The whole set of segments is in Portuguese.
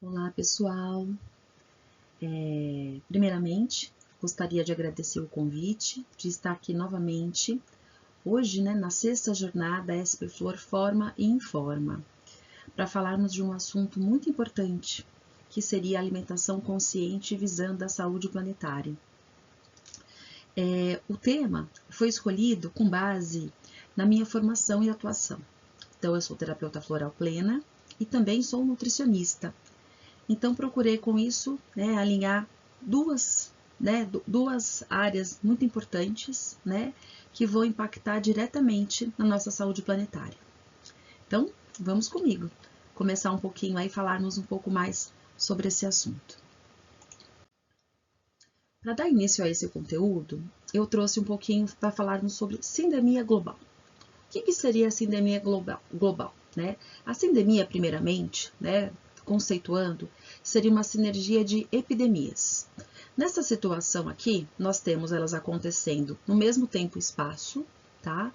Olá, pessoal. Primeiramente, gostaria de agradecer o convite de estar aqui novamente, hoje, na sexta jornada SP Flor Forma e Informa, para falarmos de um assunto muito importante, que seria a alimentação consciente visando a saúde planetária. O tema foi escolhido com base na minha formação e atuação. Então, eu sou terapeuta floral plena e também sou nutricionista. Então, procurei com isso alinhar duas áreas muito importantes, que vão impactar diretamente na nossa saúde planetária. Então, vamos comigo, começar um pouquinho aí, falarmos um pouco mais sobre esse assunto. Para dar início a esse conteúdo, eu trouxe um pouquinho para falarmos sobre sindemia global. O que seria a sindemia global? A sindemia, primeiramente, conceituando, seria uma sinergia de epidemias. Nessa situação aqui, nós temos elas acontecendo no mesmo tempo e espaço, tá?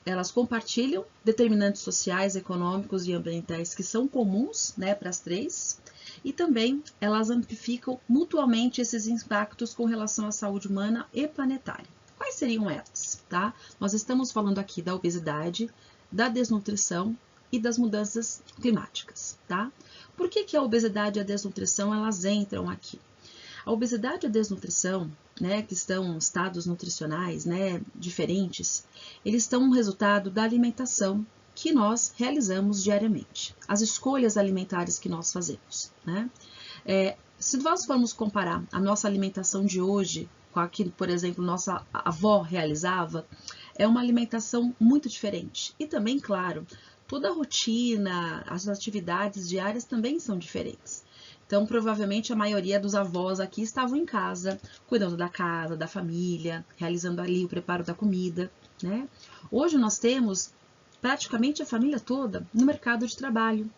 Elas compartilham determinantes sociais, econômicos e ambientais que são comuns, para as três, e também elas amplificam mutuamente esses impactos com relação à saúde humana e planetária. Quais seriam elas, tá? Nós estamos falando aqui da obesidade, da desnutrição e das mudanças climáticas, tá? Por que a obesidade e a desnutrição, elas entram aqui? A obesidade e a desnutrição, que estão em estados nutricionais, diferentes, eles estão um resultado da alimentação que nós realizamos diariamente, as escolhas alimentares que nós fazemos, se nós formos comparar a nossa alimentação de hoje com a que, por exemplo, nossa avó realizava, é uma alimentação muito diferente. E também, claro, toda a rotina, as atividades diárias também são diferentes. Então, provavelmente, a maioria dos avós aqui estavam em casa, cuidando da casa, da família, realizando ali o preparo da comida, Hoje nós temos praticamente a família toda no mercado de trabalho,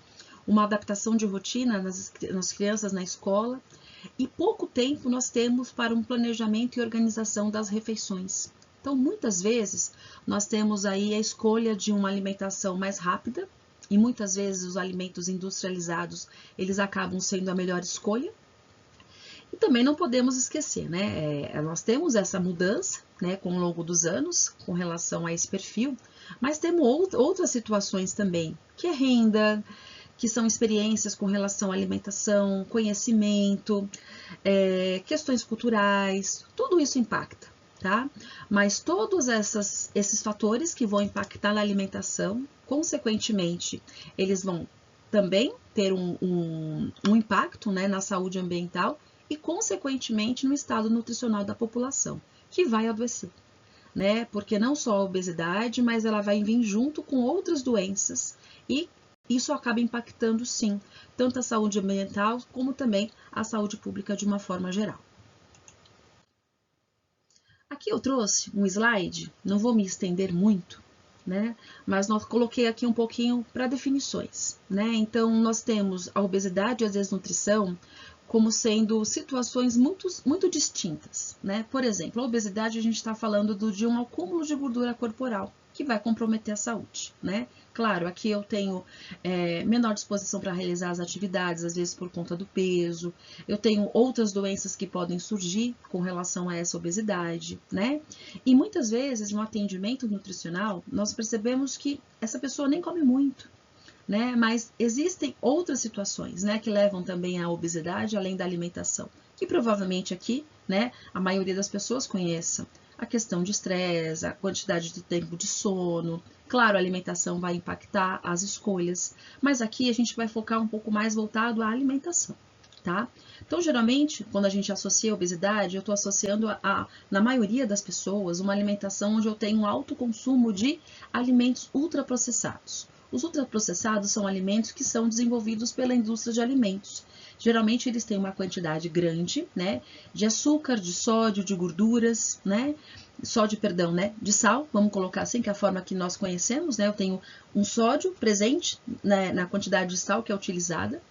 uma adaptação de rotina nas crianças na escola, e pouco tempo nós temos para um planejamento e organização das refeições. Então, muitas vezes, nós temos aí a escolha de uma alimentação mais rápida, e muitas vezes os alimentos industrializados, eles acabam sendo a melhor escolha. E também não podemos esquecer, nós temos essa mudança, com o longo dos anos, com relação a esse perfil, mas temos outras situações também, que é renda, que são experiências com relação à alimentação, conhecimento, questões culturais, tudo isso impacta, tá? Mas todos esses fatores que vão impactar na alimentação, consequentemente, eles vão também ter um impacto, na saúde ambiental e, consequentemente, no estado nutricional da população, que vai adoecer. Porque não só a obesidade, mas ela vai vir junto com outras doenças e isso acaba impactando, sim, tanto a saúde ambiental como também a saúde pública de uma forma geral. Aqui eu trouxe um slide, não vou me estender muito, mas nós coloquei aqui um pouquinho para definições, Então, nós temos a obesidade e a desnutrição como sendo situações muito distintas, Por exemplo, a obesidade a gente está falando de um acúmulo de gordura corporal, que vai comprometer a saúde, Claro, aqui eu tenho menor disposição para realizar as atividades, às vezes por conta do peso, eu tenho outras doenças que podem surgir com relação a essa obesidade, E muitas vezes no atendimento nutricional, nós percebemos que essa pessoa nem come muito, Mas existem outras situações, que levam também à obesidade, além da alimentação, que provavelmente aqui, a maioria das pessoas conheçam. A questão de estresse, a quantidade de tempo de sono. Claro, a alimentação vai impactar as escolhas, mas aqui a gente vai focar um pouco mais voltado à alimentação, tá? Então, geralmente, quando a gente associa a obesidade, eu estou associando na maioria das pessoas, uma alimentação onde eu tenho um alto consumo de alimentos ultraprocessados. Os ultraprocessados são alimentos que são desenvolvidos pela indústria de alimentos. Geralmente eles têm uma quantidade grande, de açúcar, de sódio, de gorduras, de sal, vamos colocar assim, que é a forma que nós conhecemos, Eu tenho um sódio presente, na quantidade de sal que é utilizada,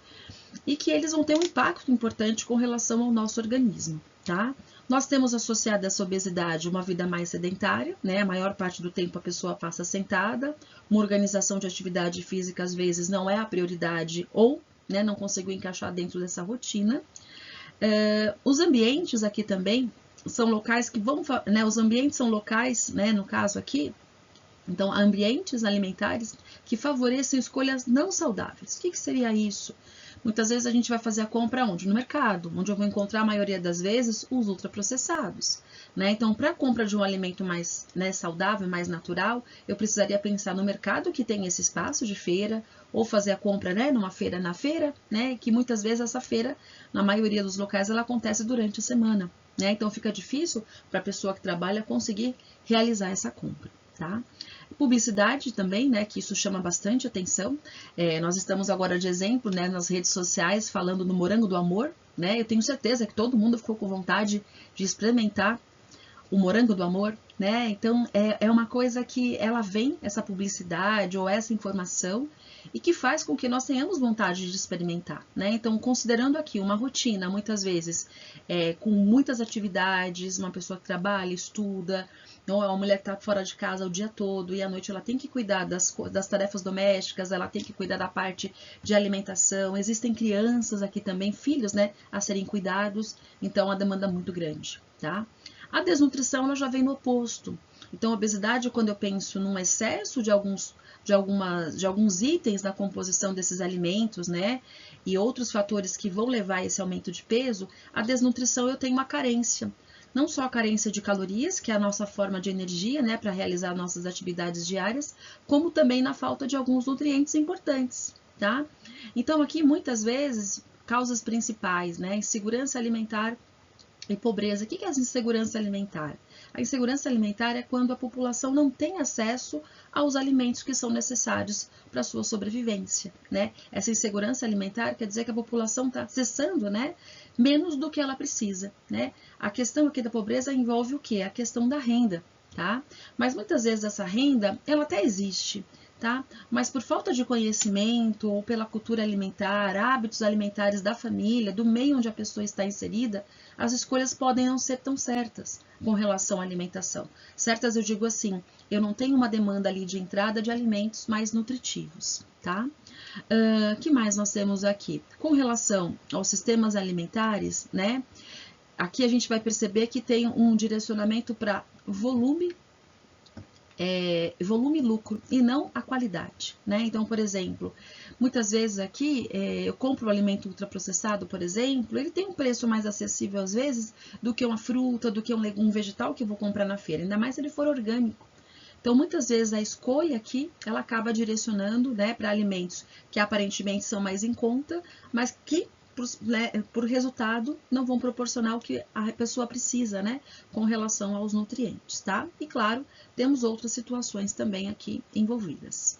e que eles vão ter um impacto importante com relação ao nosso organismo, tá? Nós temos associado a essa obesidade uma vida mais sedentária, A maior parte do tempo a pessoa passa sentada, uma organização de atividade física às vezes não é a prioridade ou né? Não conseguiu encaixar dentro dessa rotina. Os ambientes aqui também são locais que vão, né? Os ambientes são locais, né? No caso aqui, então, ambientes alimentares que favoreçam escolhas não saudáveis. O que seria isso? Muitas vezes a gente vai fazer a compra onde? No mercado, onde eu vou encontrar a maioria das vezes os ultraprocessados, né? Então, para a compra de um alimento mais, né, saudável, mais natural, eu precisaria pensar no mercado que tem esse espaço de feira, ou fazer a compra, né, numa feira na feira, né? Que muitas vezes essa feira, na maioria dos locais, ela acontece durante a semana, né? Então, fica difícil para a pessoa que trabalha conseguir realizar essa compra, tá? Publicidade também, né, que isso chama bastante atenção. Nós estamos agora de exemplo, né, nas redes sociais falando no morango do amor, né? Eu tenho certeza que todo mundo ficou com vontade de experimentar o morango do amor, né? Então é uma coisa que ela vem, essa publicidade ou essa informação, e que faz com que nós tenhamos vontade de experimentar, né? Então, considerando aqui uma rotina, muitas vezes com muitas atividades, uma pessoa que trabalha, estuda, ou é uma mulher que está fora de casa o dia todo e à noite ela tem que cuidar das tarefas domésticas, ela tem que cuidar da parte de alimentação. Existem crianças aqui também, filhos, né, a serem cuidados, então a demanda é muito grande, tá? A desnutrição ela já vem no oposto. Então, a obesidade, quando eu penso num excesso de alguns itens na composição desses alimentos, né, e outros fatores que vão levar a esse aumento de peso, a desnutrição eu tenho uma carência. Não só a carência de calorias, que é a nossa forma de energia, né, para realizar nossas atividades diárias, como também na falta de alguns nutrientes importantes, tá? Então, aqui, muitas vezes, causas principais, né, insegurança alimentar e pobreza. O que é a insegurança alimentar? A insegurança alimentar é quando a população não tem acesso aos alimentos que são necessários para a sua sobrevivência, né? Essa insegurança alimentar quer dizer que a população está acessando, né, menos do que ela precisa, né? A questão aqui da pobreza envolve o quê? A questão da renda, tá? Mas muitas vezes essa renda, ela até existe, tá? Mas por falta de conhecimento ou pela cultura alimentar, hábitos alimentares da família, do meio onde a pessoa está inserida, as escolhas podem não ser tão certas com relação à alimentação. Certas eu digo assim, eu não tenho uma demanda ali de entrada de alimentos mais nutritivos, tá? Que mais nós temos aqui? Com relação aos sistemas alimentares, né? Aqui a gente vai perceber que tem um direcionamento para volume e lucro e não a qualidade, né? Então, por exemplo, muitas vezes aqui eu compro um alimento ultraprocessado, por exemplo, ele tem um preço mais acessível às vezes do que uma fruta, do que um vegetal que eu vou comprar na feira, ainda mais se ele for orgânico. Então, muitas vezes a escolha aqui, ela acaba direcionando, né, para alimentos que aparentemente são mais em conta, mas que por resultado, não vão proporcionar o que a pessoa precisa, né, com relação aos nutrientes, tá? E claro, temos outras situações também aqui envolvidas.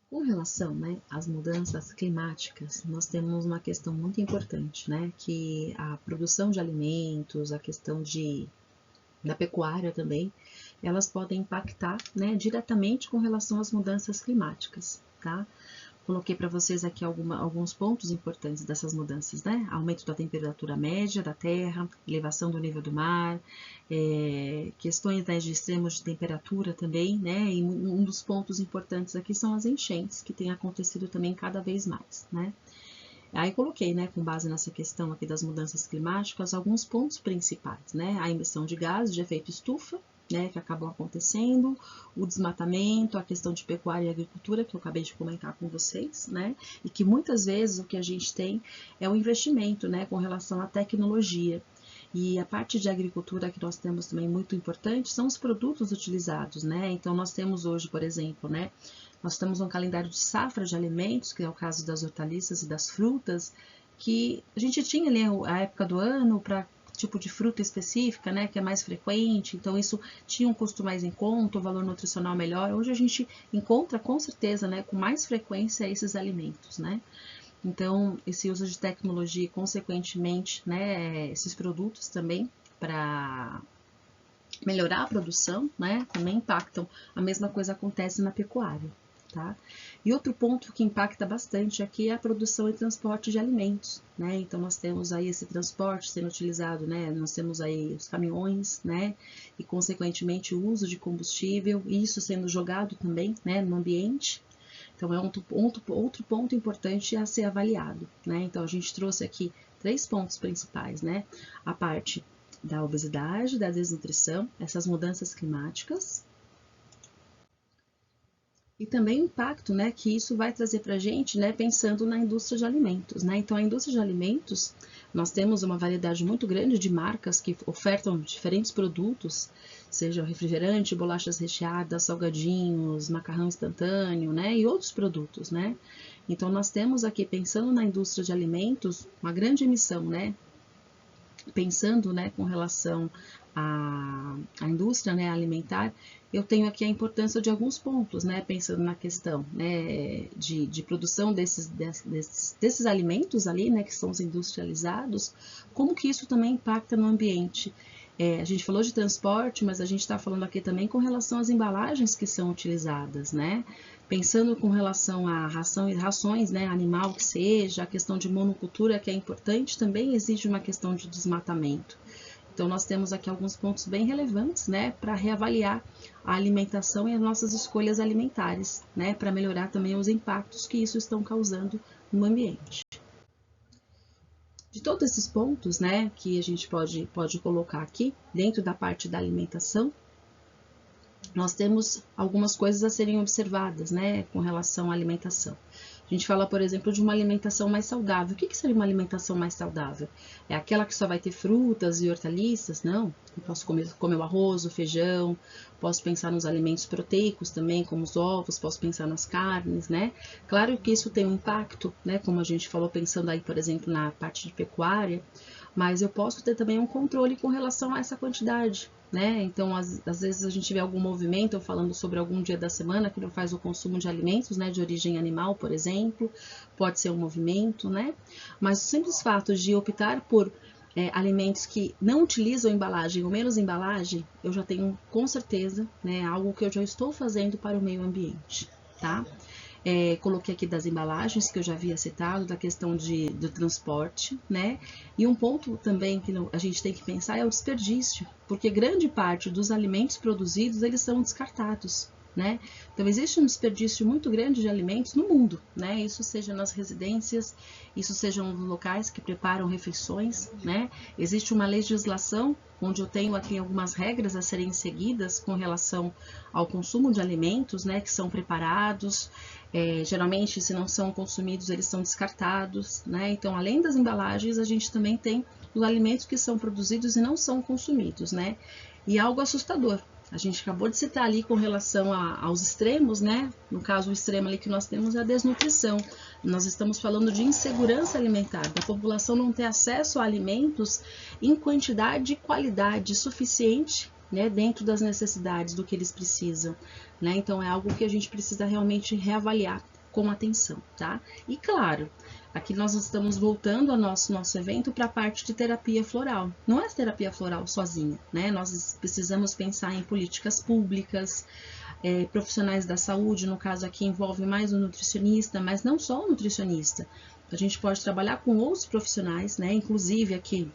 Com relação, né, às mudanças climáticas, nós temos uma questão muito importante, né, que a produção de alimentos, a questão da pecuária também, elas podem impactar, né, diretamente com relação às mudanças climáticas, tá? Coloquei para vocês aqui alguns pontos importantes dessas mudanças, né? Aumento da temperatura média da Terra, elevação do nível do mar, questões, né, de extremos de temperatura também, né? E um dos pontos importantes aqui são as enchentes, que têm acontecido também cada vez mais, né? Aí coloquei, né, com base nessa questão aqui das mudanças climáticas, alguns pontos principais, né? A emissão de gases de efeito estufa, né, que acabam acontecendo, o desmatamento, a questão de pecuária e agricultura, que eu acabei de comentar com vocês, né? E que muitas vezes o que a gente tem é o investimento, né, com relação à tecnologia. E a parte de agricultura que nós temos também muito importante são os produtos utilizados, né? Então, nós temos hoje, por exemplo, né, nós temos um calendário de safra de alimentos, que é o caso das hortaliças e das frutas, que a gente tinha ali a época do ano para tipo de fruta específica, né, que é mais frequente, então isso tinha um custo mais em conta, o valor nutricional melhor. Hoje a gente encontra com certeza, né, com mais frequência esses alimentos, né? Então, esse uso de tecnologia, consequentemente, né, esses produtos também para melhorar a produção, né, também impactam. A mesma coisa acontece na pecuária, tá? E outro ponto que impacta bastante aqui é a produção e transporte de alimentos, né? Então, nós temos aí esse transporte sendo utilizado, né? Nós temos aí os caminhões, né? E, consequentemente, o uso de combustível, e isso sendo jogado também, né? No ambiente. Então, é outro ponto importante a ser avaliado, né? Então, a gente trouxe aqui 3 pontos principais, né? A parte da obesidade, da desnutrição, essas mudanças climáticas, e também o impacto, né, que isso vai trazer para a gente, né, pensando na indústria de alimentos, né? Então, a indústria de alimentos, nós temos uma variedade muito grande de marcas que ofertam diferentes produtos, seja refrigerante, bolachas recheadas, salgadinhos, macarrão instantâneo, né, e outros produtos, né? Então, nós temos aqui, pensando na indústria de alimentos, uma grande emissão, né? Pensando, né, com relação à indústria, né, alimentar, eu tenho aqui a importância de alguns pontos, né, pensando na questão, né, de produção desses alimentos ali, né, que são os industrializados, como que isso também impacta no ambiente. A gente falou de transporte, mas a gente está falando aqui também com relação às embalagens que são utilizadas, né? Pensando com relação à rações, né, animal que seja, a questão de monocultura, que é importante, também exige uma questão de desmatamento. Então, nós temos aqui alguns pontos bem relevantes, né, para reavaliar a alimentação e as nossas escolhas alimentares, né, para melhorar também os impactos que isso estão causando no ambiente. De todos esses pontos, né, que a gente pode colocar aqui, dentro da parte da alimentação, nós temos algumas coisas a serem observadas, né, com relação à alimentação. A gente fala, por exemplo, de uma alimentação mais saudável. O que seria uma alimentação mais saudável? É aquela que só vai ter frutas e hortaliças? Não. Eu posso comer o arroz, o feijão, posso pensar nos alimentos proteicos também, como os ovos, posso pensar nas carnes, né? Claro que isso tem um impacto, né, como a gente falou, pensando aí, por exemplo, na parte de pecuária, mas eu posso ter também um controle com relação a essa quantidade, né? Então, às vezes a gente vê algum movimento falando sobre algum dia da semana que não faz o consumo de alimentos, né, de origem animal, por exemplo, pode ser um movimento, né? Mas o simples fato de optar por alimentos que não utilizam embalagem ou menos embalagem, eu já tenho com certeza, né, algo que eu já estou fazendo para o meio ambiente, tá? Coloquei aqui das embalagens, que eu já havia citado, da questão do transporte, né? E um ponto também que a gente tem que pensar é o desperdício, porque grande parte dos alimentos produzidos, eles são descartados, né? Então, existe um desperdício muito grande de alimentos no mundo, né? Isso seja nas residências, isso seja nos locais que preparam refeições, né? Existe uma legislação onde eu tenho aqui algumas regras a serem seguidas com relação ao consumo de alimentos, né, que são preparados, geralmente, se não são consumidos, eles são descartados, né? Então, além das embalagens, a gente também tem os alimentos que são produzidos e não são consumidos, né? E algo assustador. A gente acabou de citar ali com relação aos extremos, né? No caso, o extremo ali que nós temos é a desnutrição. Nós estamos falando de insegurança alimentar, da população não ter acesso a alimentos em quantidade e qualidade suficiente, né, dentro das necessidades do que eles precisam, né? Então, é algo que a gente precisa realmente reavaliar com atenção, tá? E claro, aqui nós estamos voltando ao nosso evento para a parte de terapia floral. Não é terapia floral sozinha, né? Nós precisamos pensar em políticas públicas, profissionais da saúde, no caso aqui envolve mais o nutricionista, mas não só o nutricionista. A gente pode trabalhar com outros profissionais, né? Inclusive aqui,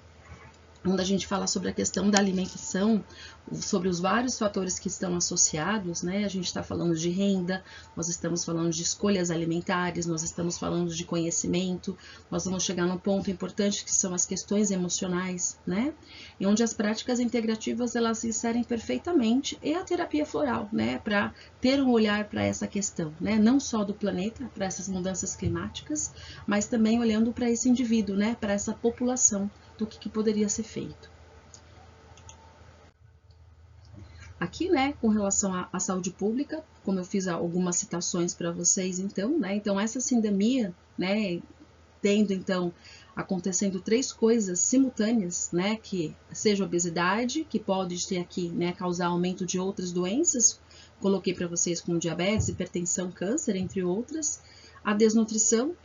onde a gente fala sobre a questão da alimentação, sobre os vários fatores que estão associados, né? A gente está falando de renda, nós estamos falando de escolhas alimentares, nós estamos falando de conhecimento, nós vamos chegar num ponto importante que são as questões emocionais, né? E onde as práticas integrativas, elas se inserem perfeitamente, e a terapia floral, né? Para ter um olhar para essa questão, né? Não só do planeta, para essas mudanças climáticas, mas também olhando para esse indivíduo, né? Para essa população, do que poderia ser feito. Aqui, né, com relação à saúde pública, como eu fiz algumas citações para vocês, então, né, então essa sindemia, né, tendo, então, acontecendo 3 coisas simultâneas, né, que seja obesidade, que pode ter aqui, né, causar aumento de outras doenças, coloquei para vocês como diabetes, hipertensão, câncer, entre outras, A desnutrição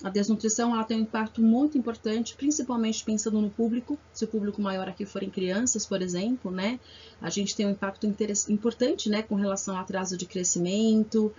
ela tem um impacto muito importante, principalmente pensando no público, se o público maior aqui forem crianças, por exemplo, né? A gente tem um impacto importante, né, com relação ao atraso de crescimento,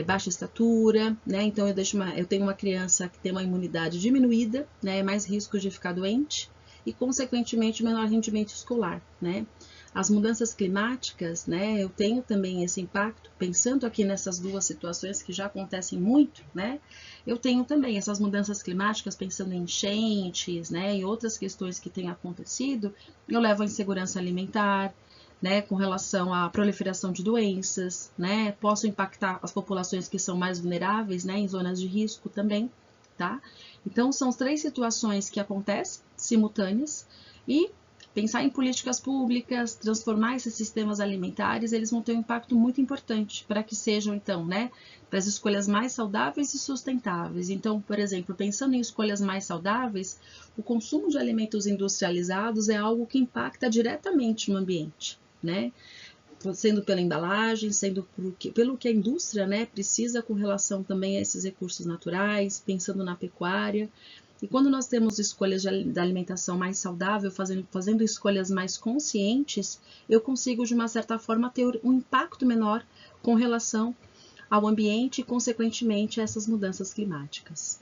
baixa estatura, né? Então eu tenho uma criança que tem uma imunidade diminuída, né, mais risco de ficar doente e, consequentemente, menor rendimento escolar, né? As mudanças climáticas, né, eu tenho também esse impacto, pensando aqui nessas duas situações que já acontecem muito, né, eu tenho também essas mudanças climáticas, pensando em enchentes, né, e outras questões que têm acontecido, eu levo a insegurança alimentar, né, com relação à proliferação de doenças, né, posso impactar as populações que são mais vulneráveis, né, em zonas de risco também, tá? Então, são 3 situações que acontecem simultâneas e pensar em políticas públicas, transformar esses sistemas alimentares, eles vão ter um impacto muito importante para que sejam, então, né, para as escolhas mais saudáveis e sustentáveis. Então, por exemplo, pensando em escolhas mais saudáveis, o consumo de alimentos industrializados é algo que impacta diretamente no ambiente, né? Sendo pela embalagem, sendo pelo que a indústria, né, precisa com relação também a esses recursos naturais, pensando na pecuária. E quando nós temos escolhas da alimentação mais saudável, fazendo escolhas mais conscientes, eu consigo, de uma certa forma, ter um impacto menor com relação ao ambiente e, consequentemente, a essas mudanças climáticas.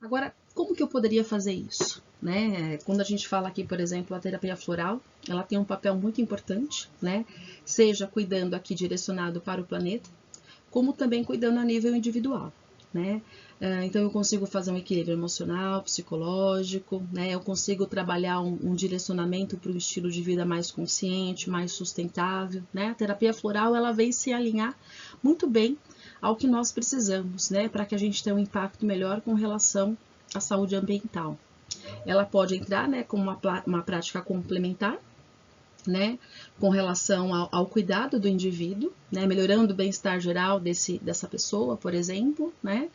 Agora, como que eu poderia fazer isso? Né? Quando a gente fala aqui, por exemplo, a terapia floral, ela tem um papel muito importante, né? Seja cuidando aqui direcionado para o planeta, como também cuidando a nível individual, né? Então eu consigo fazer um equilíbrio emocional, psicológico, né? Eu consigo trabalhar um direcionamento para um estilo de vida mais consciente, mais sustentável, né? A terapia floral, ela vem se alinhar muito bem ao que nós precisamos, né? Para que a gente tenha um impacto melhor com relação à saúde ambiental. Ela pode entrar, né, como uma prática complementar, né, com relação ao cuidado do indivíduo, né, melhorando o bem-estar geral dessa pessoa, por exemplo, né,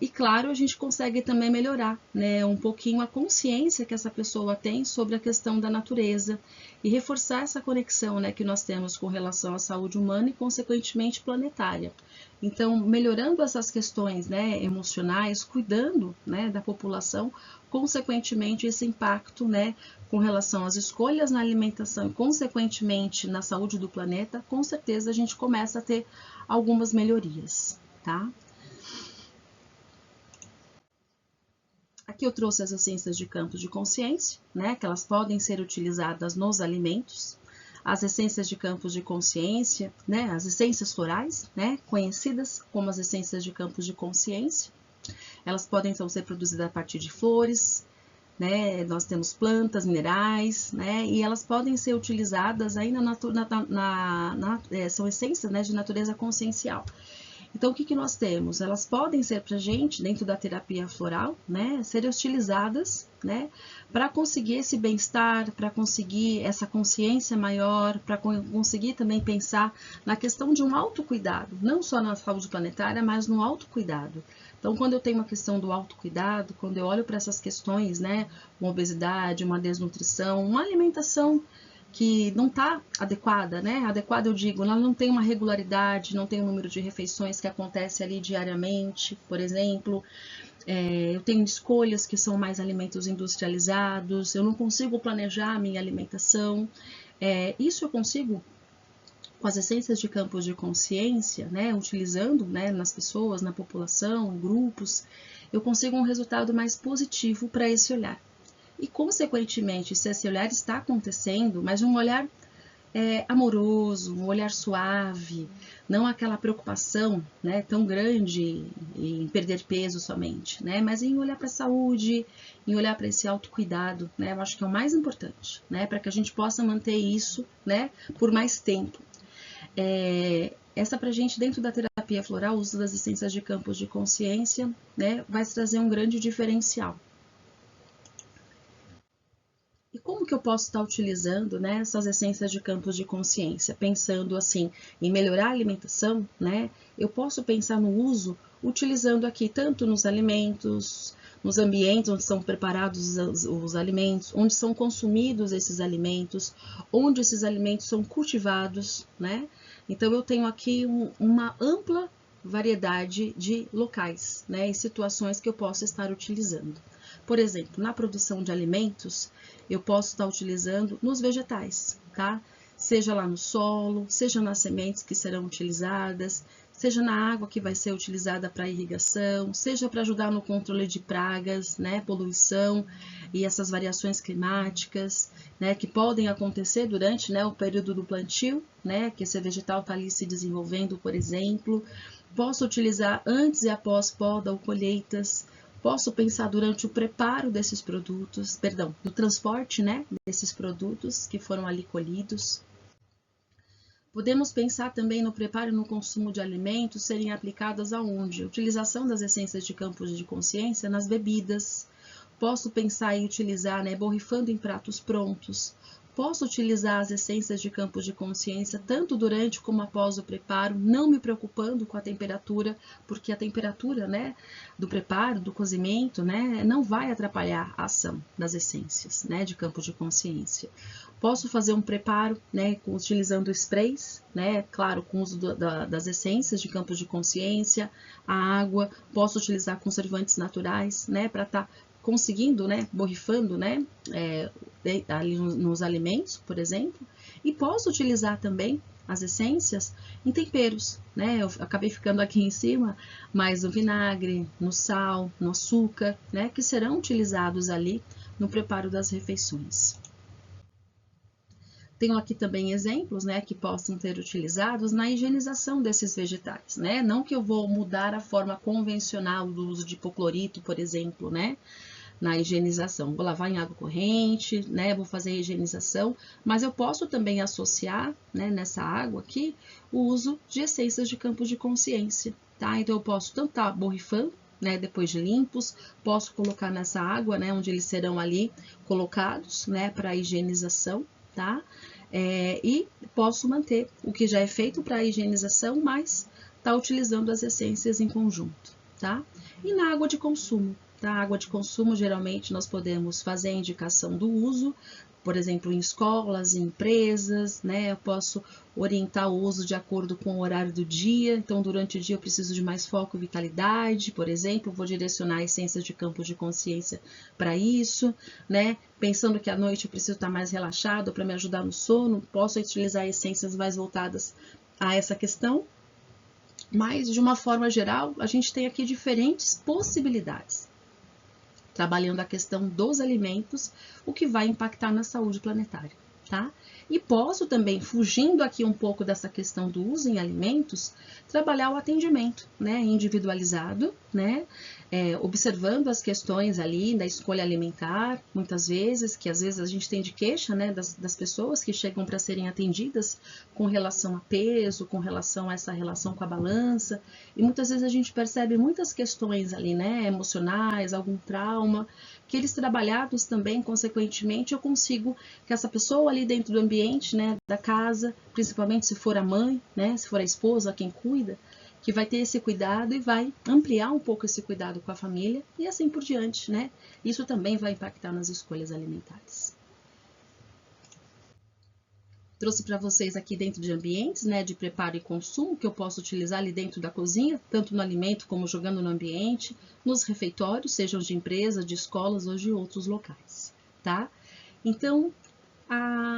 e claro, a gente consegue também melhorar, né, um pouquinho a consciência que essa pessoa tem sobre a questão da natureza e reforçar essa conexão, né, que nós temos com relação à saúde humana e, consequentemente, planetária. Então, melhorando essas questões, né, emocionais, cuidando, né, da população, consequentemente, esse impacto, né, com relação às escolhas na alimentação e, consequentemente, na saúde do planeta, com certeza a gente começa a ter algumas melhorias, tá? Aqui eu trouxe as essências de campos de consciência, né, que elas podem ser utilizadas nos alimentos. As essências de campos de consciência, né, as essências florais, né, conhecidas como as essências de campos de consciência. Elas podem, então, ser produzidas a partir de flores, né, nós temos plantas, minerais, né, e elas podem ser utilizadas aí são essências, né, de natureza consciencial. Então, o que nós temos? Elas podem ser para a gente, dentro da terapia floral, né, serem utilizadas, né, para conseguir esse bem-estar, para conseguir essa consciência maior, para conseguir também pensar na questão de um autocuidado, não só na saúde planetária, mas no autocuidado. Então, quando eu tenho uma questão do autocuidado, quando eu olho para essas questões, né, uma obesidade, uma desnutrição, uma alimentação que não está adequada, né? Adequada, eu digo, ela não tem uma regularidade, não tem um número de refeições que acontece ali diariamente, por exemplo. Eu tenho escolhas que são mais alimentos industrializados, eu não consigo planejar a minha alimentação. Isso eu consigo, com as essências de campos de consciência, né? Utilizando, né, nas pessoas, na população, em grupos, eu consigo um resultado mais positivo para esse olhar. E, consequentemente, se esse olhar está acontecendo, mas um olhar amoroso, um olhar suave, não aquela preocupação, né, tão grande em perder peso somente, né, mas em olhar para a saúde, em olhar para esse autocuidado, né, eu acho que é o mais importante, né, para que a gente possa manter isso, né, por mais tempo. Essa pra gente, dentro da terapia floral, o uso das essências de campos de consciência, né, vai trazer um grande diferencial. E como que eu posso estar utilizando, né, essas essências de campos de consciência? Pensando assim, em melhorar a alimentação, né? Eu posso pensar no uso utilizando aqui tanto nos alimentos, nos ambientes onde são preparados os alimentos, onde são consumidos esses alimentos, onde esses alimentos são cultivados, né? Então, eu tenho aqui uma ampla variedade de locais, né, e situações que eu posso estar utilizando. Por exemplo, na produção de alimentos, eu posso estar utilizando nos vegetais, tá? Seja lá no solo, seja nas sementes que serão utilizadas, seja na água que vai ser utilizada para irrigação, seja para ajudar no controle de pragas, né, poluição e essas variações climáticas, né, que podem acontecer durante, né, o período do plantio, né, que esse vegetal está ali se desenvolvendo, por exemplo. Posso utilizar antes e após poda ou colheitas. Posso pensar durante o preparo desses produtos, perdão, do transporte, né, desses produtos que foram ali colhidos. Podemos pensar também no preparo e no consumo de alimentos serem aplicadas aonde? Utilização das essências de campos de consciência nas bebidas. Posso pensar em utilizar, né, borrifando em pratos prontos. Posso utilizar as essências de campos de consciência tanto durante como após o preparo, não me preocupando com a temperatura, porque a temperatura, né, do preparo, do cozimento, né, não vai atrapalhar a ação das essências, né, de campos de consciência. Posso fazer um preparo, né, utilizando sprays, né, claro, com o uso das essências de campos de consciência, a água. Posso utilizar conservantes naturais, né, para estar conseguindo, né, borrifando, né, ali nos alimentos, por exemplo. E posso utilizar também as essências em temperos, né, eu acabei ficando aqui em cima, mas no vinagre, no sal, no açúcar, né, que serão utilizados ali no preparo das refeições. Tenho aqui também exemplos, né, que possam ser utilizados na higienização desses vegetais, né? Não que eu vou mudar a forma convencional do uso de hipoclorito, por exemplo, né, na higienização. Vou lavar em água corrente, né, vou fazer a higienização, mas eu posso também associar, né, nessa água aqui, o uso de essências de campos de consciência, tá? Então, eu posso tanto estar borrifando, né, depois de limpos, posso colocar nessa água, né, onde eles serão ali colocados, né, para a higienização, tá? E posso manter o que já é feito para a higienização, mas tá utilizando as essências em conjunto, tá? E na água de consumo, tá? Água de consumo, geralmente nós podemos fazer a indicação do uso, por exemplo, em escolas, em empresas, né? Eu posso orientar o uso de acordo com o horário do dia. Então, durante o dia eu preciso de mais foco e vitalidade, por exemplo, vou direcionar essências de campo de consciência para isso, né? Pensando que à noite eu preciso estar mais relaxado para me ajudar no sono, posso utilizar essências mais voltadas a essa questão. Mas, de uma forma geral, a gente tem aqui diferentes possibilidades, trabalhando a questão dos alimentos, o que vai impactar na saúde planetária, tá? E posso também, fugindo aqui um pouco dessa questão do uso em alimentos, trabalhar o atendimento, né, individualizado, né, observando as questões ali da escolha alimentar, muitas vezes, que às vezes a gente tem de queixa, né, das pessoas que chegam para serem atendidas com relação a peso, com relação a essa relação com a balança, e muitas vezes a gente percebe muitas questões ali, né, emocionais, algum trauma, que eles trabalhados também, consequentemente, eu consigo que essa pessoa ali dentro do ambiente, né, da casa, principalmente se for a mãe, né, se for a esposa, quem cuida, que vai ter esse cuidado e vai ampliar um pouco esse cuidado com a família e assim por diante, né? Isso também vai impactar nas escolhas alimentares. Trouxe para vocês aqui dentro de ambientes, né, de preparo e consumo, que eu posso utilizar ali dentro da cozinha, tanto no alimento como jogando no ambiente, nos refeitórios, sejam de empresa, de escolas ou de outros locais, tá? Então,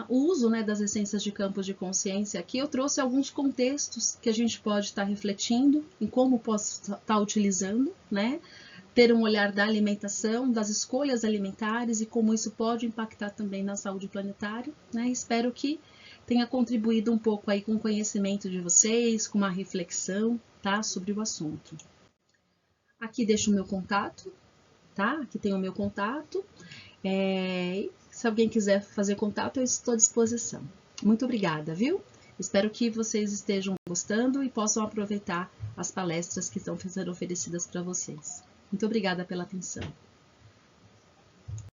o uso, né, das essências de campos de consciência aqui, eu trouxe alguns contextos que a gente pode estar refletindo em como posso estar utilizando, né? Ter um olhar da alimentação, das escolhas alimentares e como isso pode impactar também na saúde planetária, né? Espero que tenha contribuído um pouco aí com o conhecimento de vocês, com uma reflexão, tá, sobre o assunto. Aqui deixo o meu contato, tá? Aqui tem o meu contato. Se alguém quiser fazer contato, eu estou à disposição. Muito obrigada, viu? Espero que vocês estejam gostando e possam aproveitar as palestras que estão sendo oferecidas para vocês. Muito obrigada pela atenção.